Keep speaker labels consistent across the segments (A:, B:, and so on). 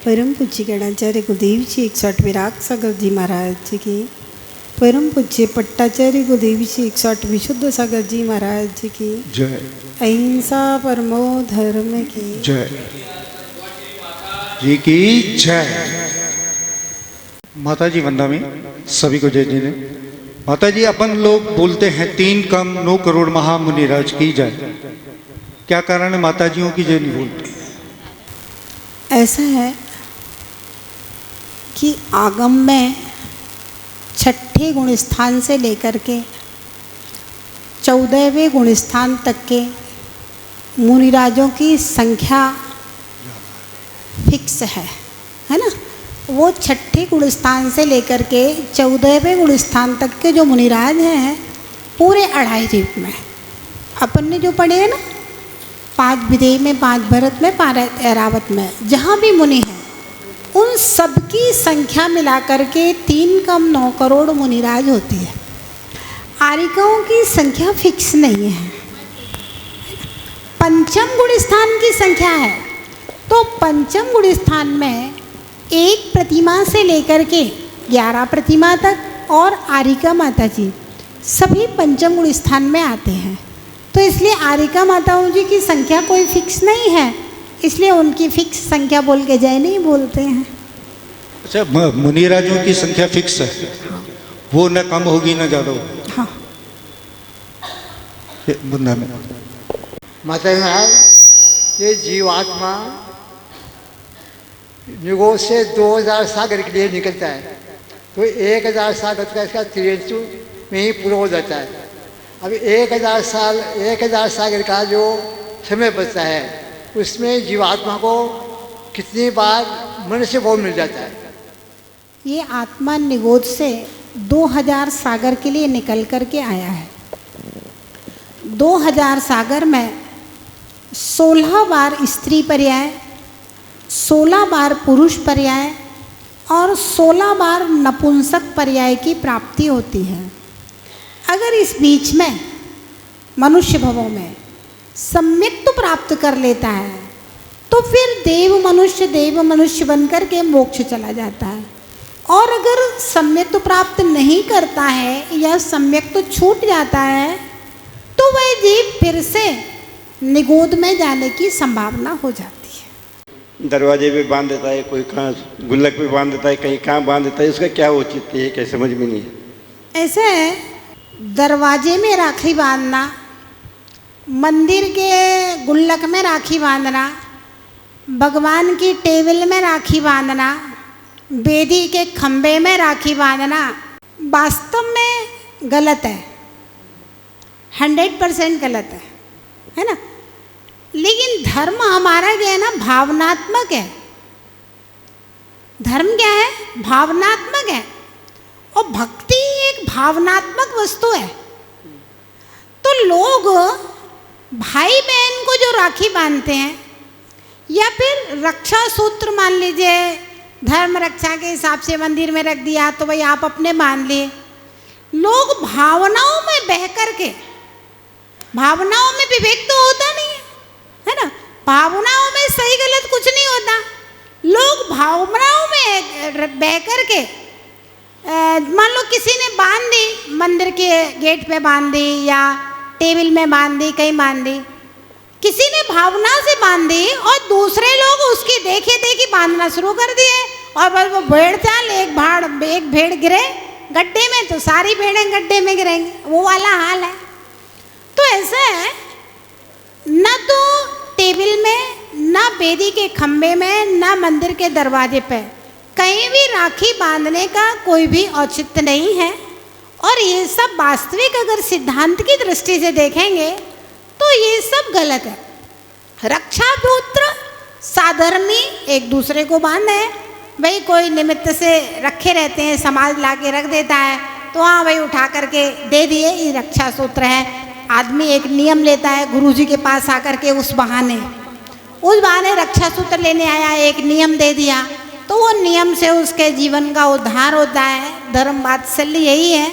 A: परम पूज्य गणाचार्य गुरुदेव जी 108 विराग सागर जी महाराज जी की, परम पूज्य पट्टाचार्य गुरुदेव जी 108 विशुद्ध सागर जी महाराज जी की
B: जय।
A: अहिंसा परमो धर्म की
B: जय जी की जय। माता जी वंदा में सभी को जय जी ने। माता जी अपन लोग बोलते हैं 3 कम 9 करोड़ महामुनिराज की जय। क्या कारण है माता जियों की जय नहीं बोलते?
A: ऐसा है कि आगम में 6ठे गुण स्थान से लेकर के 14वें गुण स्थान तक के मुनिराजों की संख्या फिक्स है ना। वो 6ठे गुण स्थान से लेकर के 14वें गुण स्थान तक के जो मुनिराज हैं पूरे 2.5 द्वीप में अपन ने जो पढ़े हैं ना, 5 विदेह में, 5 भरत में, 5 ऐरावत में, जहाँ भी मुनि हैं उन सबकी संख्या मिलाकर के 3 कम 9 करोड़ मुनिराज होती है। आरिकाओं की संख्या फिक्स नहीं है। पंचम गुण स्थान की संख्या है, तो पंचम गुण स्थान में 1 प्रतिमा से लेकर के 11 प्रतिमा तक और आरिका माता जी सभी पंचम गुण स्थान में आते हैं। तो इसलिए आरिका माताओं जी की संख्या कोई फिक्स नहीं है, इसलिए उनकी फिक्स संख्या बोल के जय नहीं बोलते हैं।
B: अच्छा, मुनिराजों की संख्या फिक्स है, वो न कम होगी न ज़्यादा होगी।
A: हाँ
B: बुंदा में
C: माता महाराज, ये जीवात्मा निगोद से 2000 सागर के लिए निकलता है, तो 1000 सागर का इसका त्रियंचु में ही पूरा हो जाता है। अब 1000 सागर का जो समय बचता है उसमें जीवात्मा को कितनी बार मनुष्य भाव मिल जाता है?
A: ये आत्मा निगोद से 2000 सागर के लिए निकल कर के आया है। 2000 सागर में 16 बार स्त्री पर्याय, 16 बार पुरुष पर्याय और 16 बार नपुंसक पर्याय की प्राप्ति होती है। अगर इस बीच में मनुष्य भवों में सम्यक तो प्राप्त कर लेता है तो फिर देव मनुष्य बनकर के मोक्ष चला जाता है। और अगर सम्यक तो प्राप्त नहीं करता है या सम्यक तो छूट जाता है तो वह जीव फिर से निगोद में जाने की संभावना हो जाती है।
D: दरवाजे पे बांध देता है, कोई कहाँ गुल्लक पे बांध देता है, कहीं कहाँ बांध देता है, उसका क्या औचित्य है, क्या समझ में नहीं है।
A: ऐसे है, दरवाजे में राखी बांधना, मंदिर के गुल्लक में राखी बांधना, भगवान की टेबल में राखी बांधना, बेदी के खंबे में राखी बांधना वास्तव में गलत है, 100% गलत है ना। लेकिन धर्म हमारा क्या है ना, भावनात्मक है। धर्म क्या है? भावनात्मक है, और भक्ति एक भावनात्मक वस्तु है। तो लोग भाई बहन को जो राखी बांधते हैं या फिर रक्षा सूत्र, मान लीजिए धर्म रक्षा के हिसाब से मंदिर में रख दिया तो भाई आप अपने बांध लिए। लोग भावनाओं में बह करके, भावनाओं में विवेक तो होता नहीं है ना, भावनाओं में सही गलत कुछ नहीं होता। लोग भावनाओं में बह करके, मान लो किसी ने बांध दी, मंदिर के गेट पे बांध दी या टेबल में बांध दी, कहीं बांध दी, किसी ने भावना से बांध दी और दूसरे लोग उसकी देखे देखी बांधना शुरू कर दिए और बस वो भेड़ चाल, एक भेड़ गिरे गड्ढे में तो सारी भेड़ें गड्ढे में गिरेंगी, वो वाला हाल है। तो ऐसा है, न तो टेबल में, न बेदी के खंबे में, न मंदिर के दरवाजे पे कहीं भी राखी बांधने का कोई भी औचित्य नहीं है। और ये सब वास्तविक अगर सिद्धांत की दृष्टि से देखेंगे तो ये सब गलत है। रक्षा सूत्र साधर्मी एक दूसरे को बांधे, भाई कोई निमित्त से रखे रहते हैं, समाज ला के रख देता है तो हाँ भाई उठा करके दे दिए, ये रक्षा सूत्र है। आदमी एक नियम लेता है गुरुजी के पास आकर के, उस बहाने रक्षा सूत्र लेने आया, एक नियम दे दिया, तो वो नियम से उसके जीवन का उद्धार होता है। धर्म वात्सल्य यही है।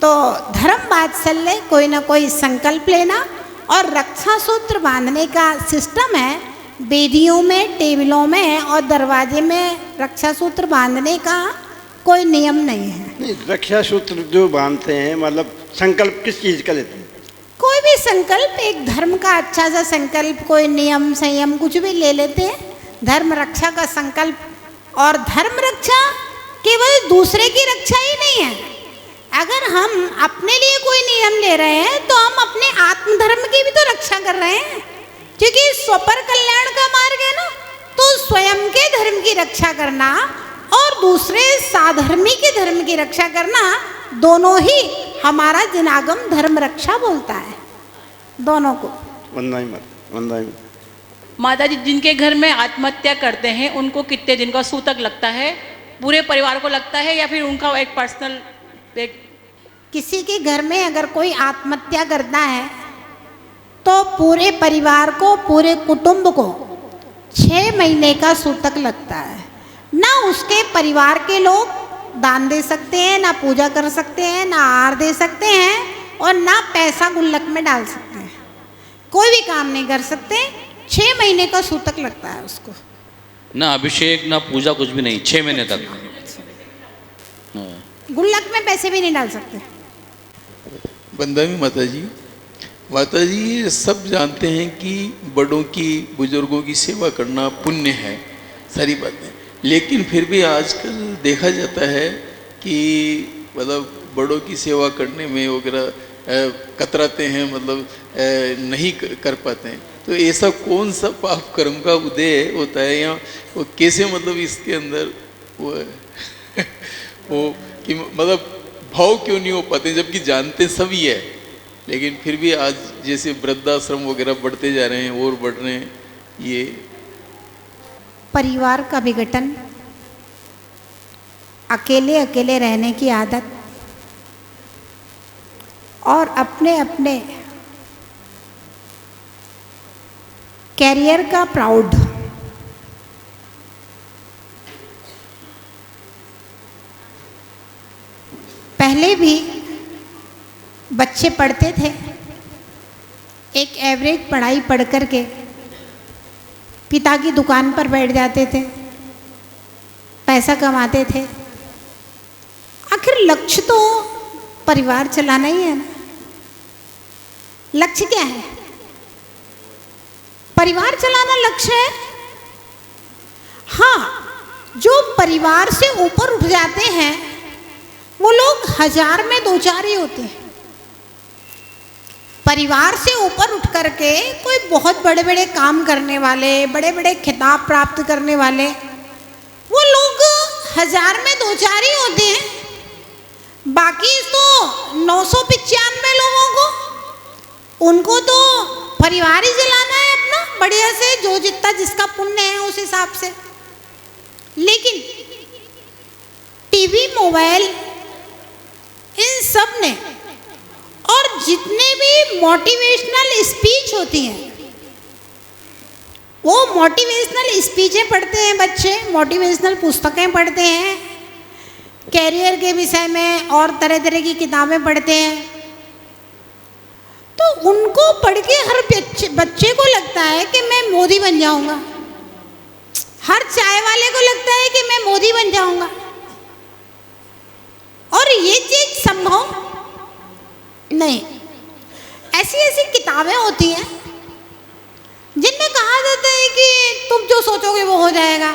A: तो धर्म वात्सल्य कोई ना कोई संकल्प लेना, और रक्षा सूत्र बांधने का सिस्टम है वेदियों में, टेबलों में और दरवाजे में रक्षा सूत्र बांधने का कोई नियम नहीं है।
D: नहीं, रक्षा सूत्र जो बांधते हैं मतलब संकल्प किस चीज़ का लेते हैं?
A: कोई भी संकल्प, एक धर्म का अच्छा सा संकल्प, कोई नियम संयम कुछ भी ले लेते हैं, धर्म रक्षा का संकल्प। और धर्म रक्षा केवल दूसरे की रक्षा ही नहीं है। अगर हम अपने लिए कोई नियम ले रहे हैं तो हम अपने आत्मधर्म की भी तो रक्षा कर रहे हैं, क्योंकि स्वपर कल्याण का मार्ग है ना। तो स्वयं के धर्म की रक्षा करना और दूसरे साधर्मी के धर्म की रक्षा करना, दोनों ही हमारा जिनागम धर्म रक्षा बोलता है, दोनों को।
D: वंदना मत, वंदना मत।
E: माता जी, जिनके घर में आत्महत्या करते हैं उनको कितने दिन का सूतक लगता है? पूरे परिवार को लगता है या फिर उनका एक पर्सनल एक?
A: किसी के घर में अगर कोई आत्महत्या करता है तो पूरे परिवार को, पूरे कुटुंब को 6 महीने का सूतक लगता है। ना उसके परिवार के लोग दान दे सकते हैं, ना पूजा कर सकते हैं, ना आहार दे सकते हैं और ना पैसा गुल्लक में डाल सकते हैं। कोई भी काम नहीं कर सकते। 6 महीने का सूतक लगता है उसको।
F: ना अभिषेक ना पूजा, कुछ भी नहीं, 6 महीने तक।
A: गुल्लक में पैसे भी नहीं डाल सकते।
G: बंदावी माता जी, ये सब जानते हैं कि बड़ों की, बुजुर्गों की सेवा करना पुण्य है, सारी बातें, लेकिन फिर भी आजकल देखा जाता है कि मतलब बड़ों की सेवा करने में वगैरह कतराते हैं, मतलब नहीं कर पाते हैं। तो ऐसा कौन सा पाप कर्म का उदय होता है या वो कैसे, मतलब इसके अंदर वो कि मतलब भाव क्यों नहीं हो पाते, जबकि जानते सभी है, लेकिन फिर भी आज जैसे वृद्धाश्रम वगैरह बढ़ते जा रहे हैं और बढ़ रहे हैं, ये
A: परिवार का विघटन, अकेले अकेले रहने की आदत और अपने अपने कैरियर का प्राउड, पहले भी बच्चे पढ़ते थे, एक एवरेज पढ़ाई पढ़ कर के पिता की दुकान पर बैठ जाते थे, पैसा कमाते थे। आखिर लक्ष्य तो परिवार चलाना ही है ना। लक्ष्य क्या है? परिवार चलाना लक्ष्य है। हाँ, जो परिवार से ऊपर उठ जाते हैं वो लोग 1000 में 2-4 ही होते हैं। परिवार से ऊपर उठ करके कोई बहुत बड़े बड़े काम करने वाले, बड़े बड़े खिताब प्राप्त करने वाले, वो लोग 1000 में 2-4 ही होते हैं। बाकी तो 995 लोगों को, उनको तो परिवार ही चलाना है अपना बढ़िया से, जो जितना जिसका पुण्य है उस हिसाब से। लेकिन टीवी, मोबाइल, इन सब ने, और जितने भी मोटिवेशनल स्पीच होती हैं, वो मोटिवेशनल स्पीचें पढ़ते हैं बच्चे, मोटिवेशनल पुस्तकें पढ़ते हैं, कैरियर के विषय में और तरह तरह की किताबें पढ़ते हैं। तो उनको पढ़ के हर बच्चे को लगता है कि मैं मोदी बन जाऊंगा। हर चाय वाले को लगता है कि मैं मोदी बन जाऊंगा। और ये चीज संभव नहीं। ऐसी ऐसी किताबें होती हैं जिनमें कहा जाता है कि तुम जो सोचोगे वो हो जाएगा,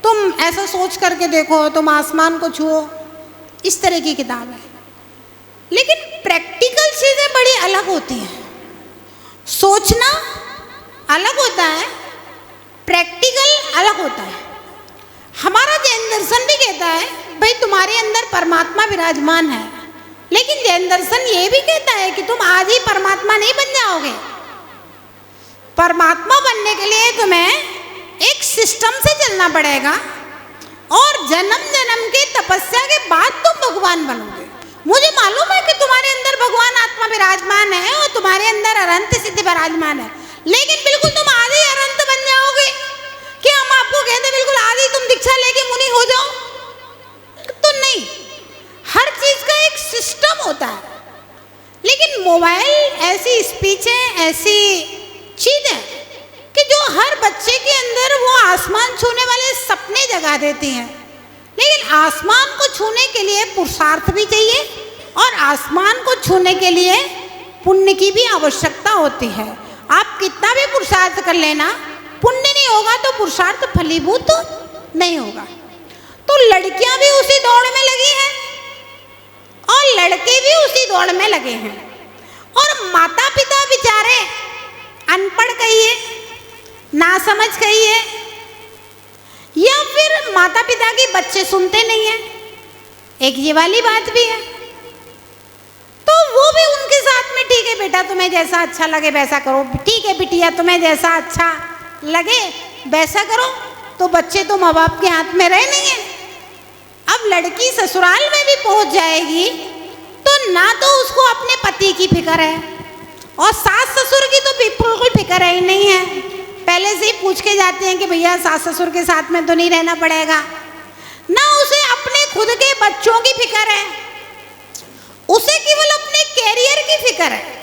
A: तुम ऐसा सोच करके देखो, तुम आसमान को छुओ, इस तरह की किताब है। लेकिन प्रैक्टिकल चीज़ें बड़ी अलग होती हैं। सोचना अलग होता है, प्रैक्टिकल अलग होता है। हमारा जैन दर्शन भी कहता है भाई तुम्हारे अंदर परमात्मा विराजमान है, लेकिन जैन दर्शन ये भी कहता है कि तुम आज ही परमात्मा नहीं बन जाओगे। परमात्मा बनने के लिए तुम्हें एक सिस्टम से चलना पड़ेगा और जन्म जन्म के तपस्या के बाद तुम भगवान बनोगे। मुझे मालूम है कि तुम्हारे अंदर भगवान आत्मा विराजमान है और तुम्हारे अंदर अनंत सिद्धि विराजमान है, लेकिन बिल्कुल तुम आज ही अनंत बन जाओगे कि हम आपको कहते बिल्कुल आज ही तुम दीक्षा लेके मुनि हो जाओ, तो नहीं। हर चीज का एक सिस्टम होता है। लेकिन मोबाइल ऐसी स्पीच है, ऐसी चीज है कि जो हर बच्चे के अंदर वो आसमान छूने वाले सपने जगा देती हैं, लेकिन आसमान को छूने के लिए पुरुषार्थ भी चाहिए और आसमान को छूने के लिए पुण्य की भी आवश्यकता होती है। आप कितना भी पुरुषार्थ कर लेना, पुण्य नहीं होगा तो पुरुषार्थ फलीभूत नहीं होगा। तो लड़कियां भी उसी दौड़ में लगी हैं और लड़के भी उसी दौड़ में लगे हैं। और माता पिता बेचारे अनपढ़ कहिए, नासमझ कहिए, या फिर माता पिता की बच्चे सुनते नहीं हैं, एक ये वाली बात भी है। तो वो भी उनके साथ में ठीक है बेटा, तुम्हें जैसा अच्छा लगे वैसा करो, ठीक है बिटिया तुम्हें जैसा अच्छा लगे वैसा करो। तो बच्चे तो माँ बाप के हाथ में रहे नहीं है। अब लड़की ससुराल में भी पहुंच जाएगी तो ना तो उसको अपने पति की फिक्र है और सास ससुर की तो बिल्कुल फिक्र ही नहीं है। पहले से ही पूछ के जाते हैं कि भैया सास ससुर के साथ में तो नहीं रहना पड़ेगा। ना उसे अपने खुद के बच्चों की फिक्र है, उसे केवल अपने कैरियर की फिक्र है।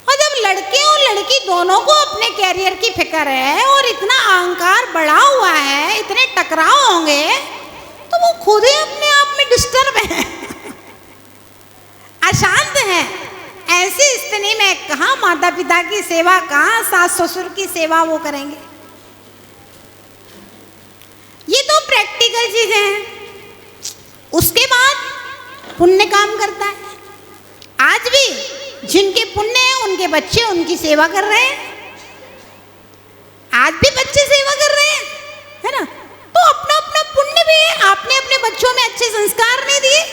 A: और जब लड़के और लड़की दोनों को अपने कैरियर की फिक्र है और इतना अहंकार बढ़ा हुआ है, इतने टकराव होंगे, तो वो खुद ही अपने आप में डिस्टर्ब है, अशांत है। ऐसी स्थिति में कहाँ माता पिता की सेवा, कहाँ सास ससुर की सेवा वो करेंगे। ये तो प्रैक्टिकल चीजें हैं। उसके बाद पुण्य काम करता है। आज भी जिनके पुण्य है उनके बच्चे उनकी सेवा कर रहे हैं, आज भी बच्चे सेवा कर रहे हैं, है ना। तो अपना अपना पुण्य भी है। आपने अपने बच्चों में अच्छे संस्कार नहीं दिए,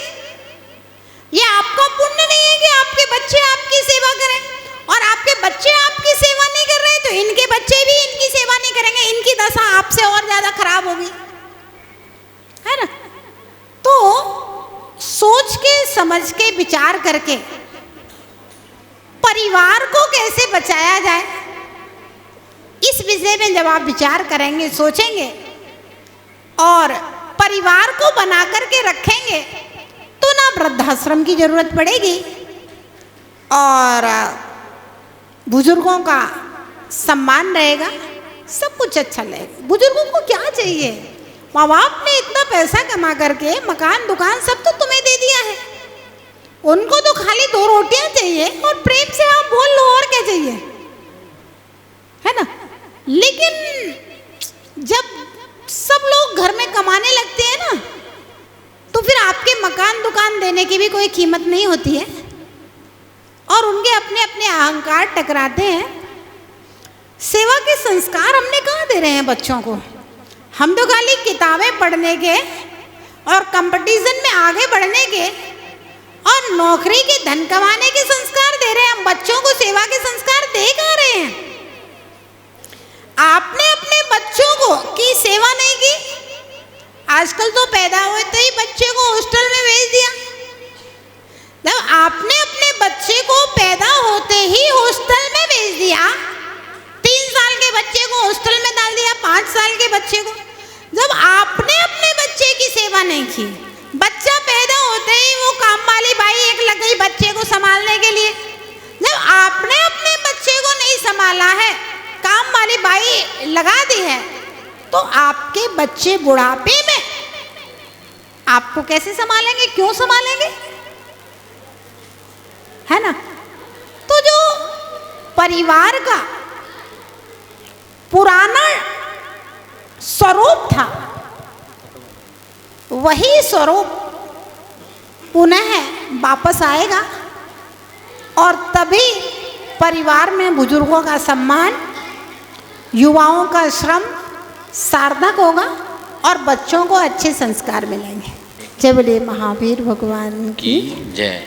A: ये आपका पुण्य नहीं है कि आपके बच्चे आपकी सेवा करें, और आपके बच्चे आपकी सेवा नहीं कर रहे तो इनके बच्चे भी इनकी सेवा नहीं करेंगे, इनकी दशा आपसे और ज्यादा खराब होगी, है ना। तो सोच के समझ के विचार करके परिवार को कैसे बचाया जाए, इस विषय में जब आप विचार करेंगे, सोचेंगे और परिवार को बना करके रखेंगे तो ना वृद्धाश्रम की जरूरत पड़ेगी और बुजुर्गों का सम्मान रहेगा, सब कुछ अच्छा लगेगा। बुजुर्गों को क्या चाहिए, माँ बाप ने इतना पैसा कमा करके मकान दुकान सब तो तुम्हें दे दिया है, उनको तो खाली 2 रोटियां चाहिए और प्रेम से आप बोल लो, और क्या चाहिए, है ना। लेकिन जब सब लोग घर में कमाने लगते हैं ना, तो फिर आपके मकान दुकान देने की भी कोई कीमत नहीं होती है और उनके अपने अपने अहंकार टकराते हैं। सेवा के संस्कार हमने कहाँ दे रहे हैं बच्चों को। हम तो खाली किताबें पढ़ने के और कंपटीशन में आगे बढ़ने के और नौकरी के धन कमाने के संस्कार दे रहे हैं। हम बच्चों को सेवा के संस्कार दे कहाँ रहे हैं। आपने अपने बच्चों को की सेवा नहीं की। आजकल तो पैदा होते ही बच्चे को हॉस्टल में भेज दिया। जब आपने अपने बच्चे को पैदा होते ही हॉस्टल में भेज दिया, 3 साल के बच्चे को हॉस्टल में डाल दिया, 5 साल के बच्चे को, जब आपने अपने बच्चे की सेवा नहीं की, बच्चा पैदा होते ही वो काम वाली बाई एक लग गई बच्चे को संभालने के लिए। जब आपने अपने बच्चे को नहीं संभाला है, काम वाली बाई लगा दी है, तो आपके बच्चे बुढ़ापे में आपको कैसे संभालेंगे, क्यों संभालेंगे, है ना। तो जो परिवार का पुराना स्वरूप था, वही स्वरूप पुनः वापस आएगा और तभी परिवार में बुजुर्गों का सम्मान, युवाओं का श्रम सार्थक होगा और बच्चों को अच्छे संस्कार मिलेंगे। जय बोले महावीर भगवान की
F: जय।